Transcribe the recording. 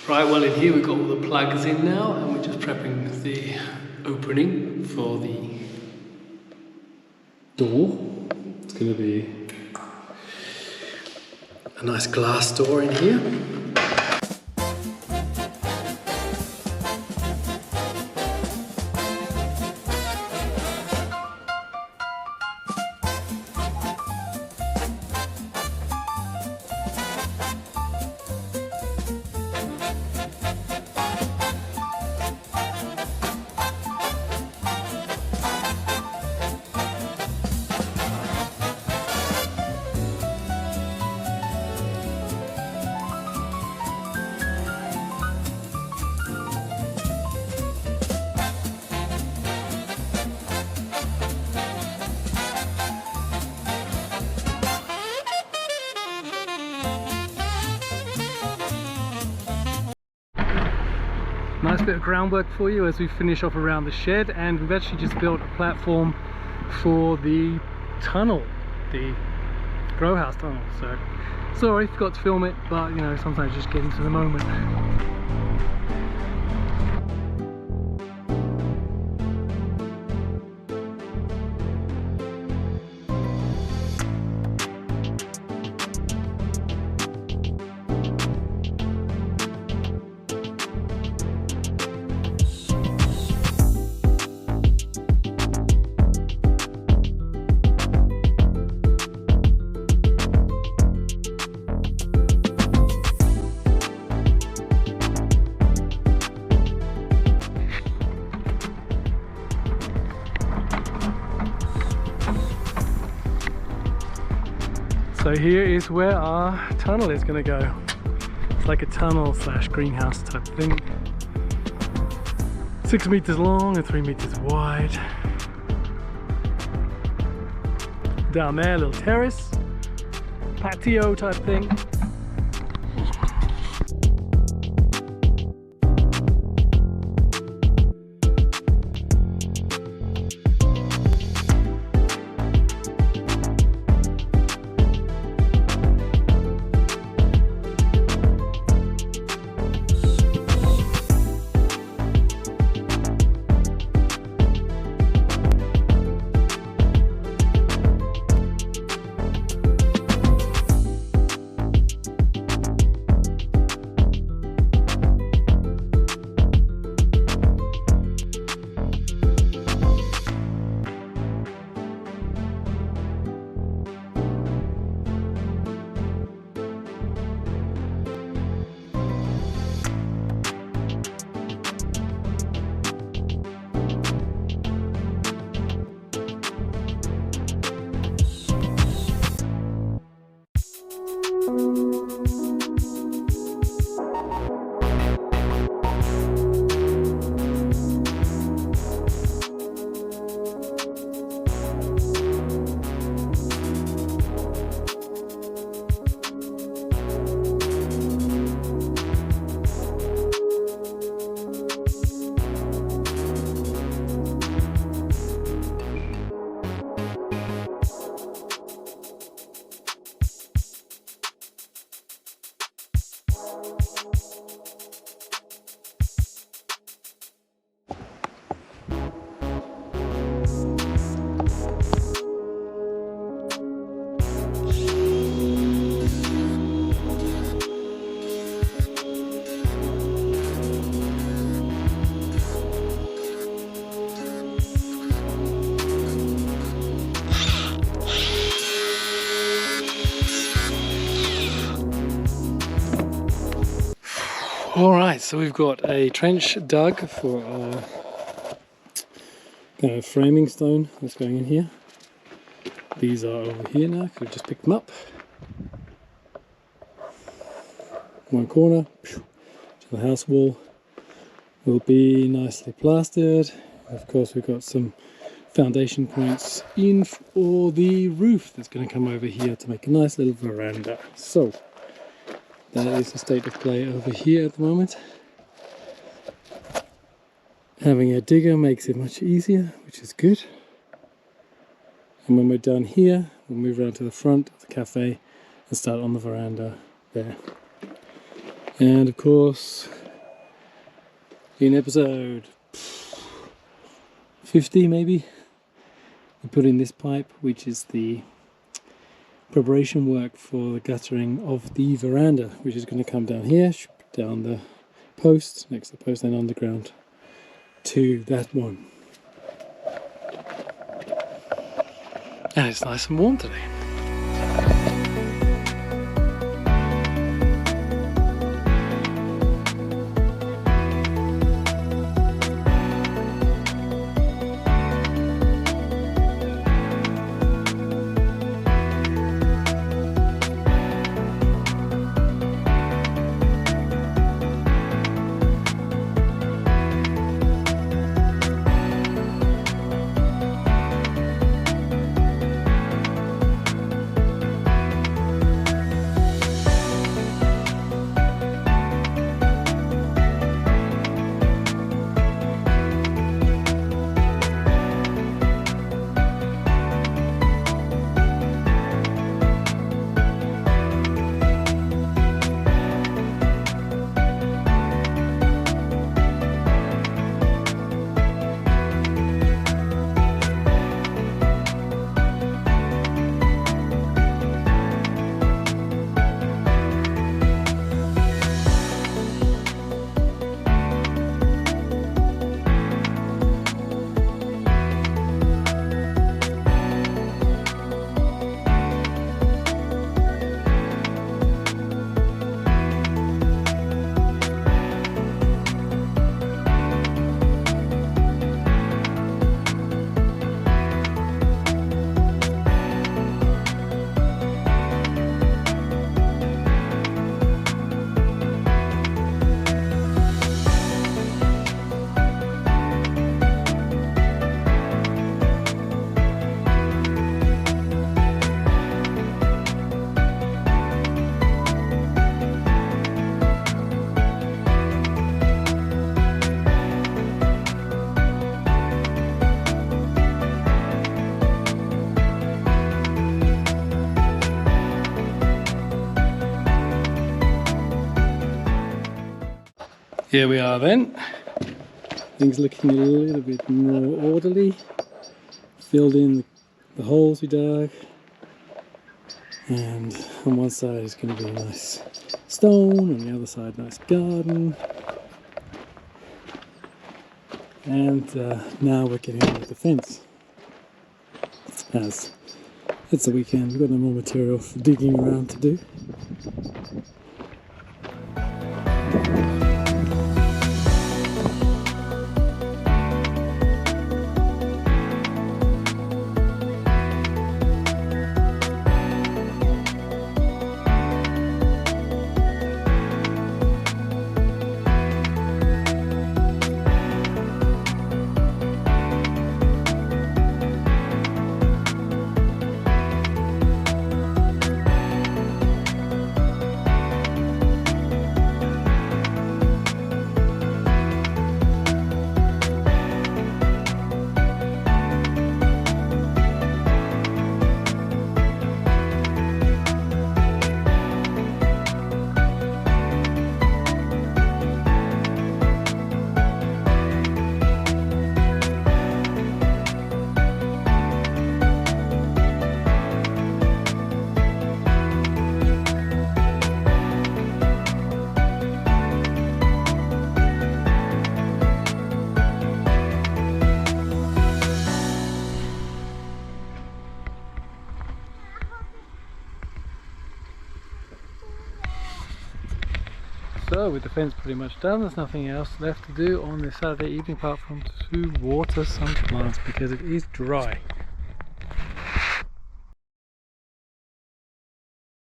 Right, well in here we've got all the plugs in now and we're just prepping the opening for the door. It's going to be a nice glass door in here. Nice bit of groundwork for you as we finish off around the shed, and we've actually just built a platform for the tunnel, the grow house tunnel. So sorry, forgot to film it, but you know, sometimes just get into the moment. So here is where our tunnel is going to go. It's like a tunnel slash greenhouse type thing. 6 meters long and 3 meters wide. Down there, a little terrace, patio type thing. Alright, so we've got a trench dug for our kind of framing stone that's going in here. These are over here now, because we just picked them up. One corner to the house wall will be nicely plastered. Of course, we've got some foundation points in for the roof that's going to come over here to make a nice little veranda. So that is the state of play over here at the moment. Having a digger makes it much easier, which is good. And when we're done here, we'll move around to the front of the cafe and start on the veranda there. And of course, in episode 50 maybe, we put in this pipe, which is the preparation work for the guttering of the veranda, which is going to come down here, down the post, next to the post, and underground to that one. And it's nice and warm today. Here we are then. Things looking a little bit more orderly. Filled in the holes we dug. And on one side is going to be a nice stone, on the other side nice garden. And now we're getting on with the fence. As it's the weekend, we've got no more material for digging around to do. So with the fence pretty much done, there's nothing else left to do on this Saturday evening apart from to water some plants because it is dry.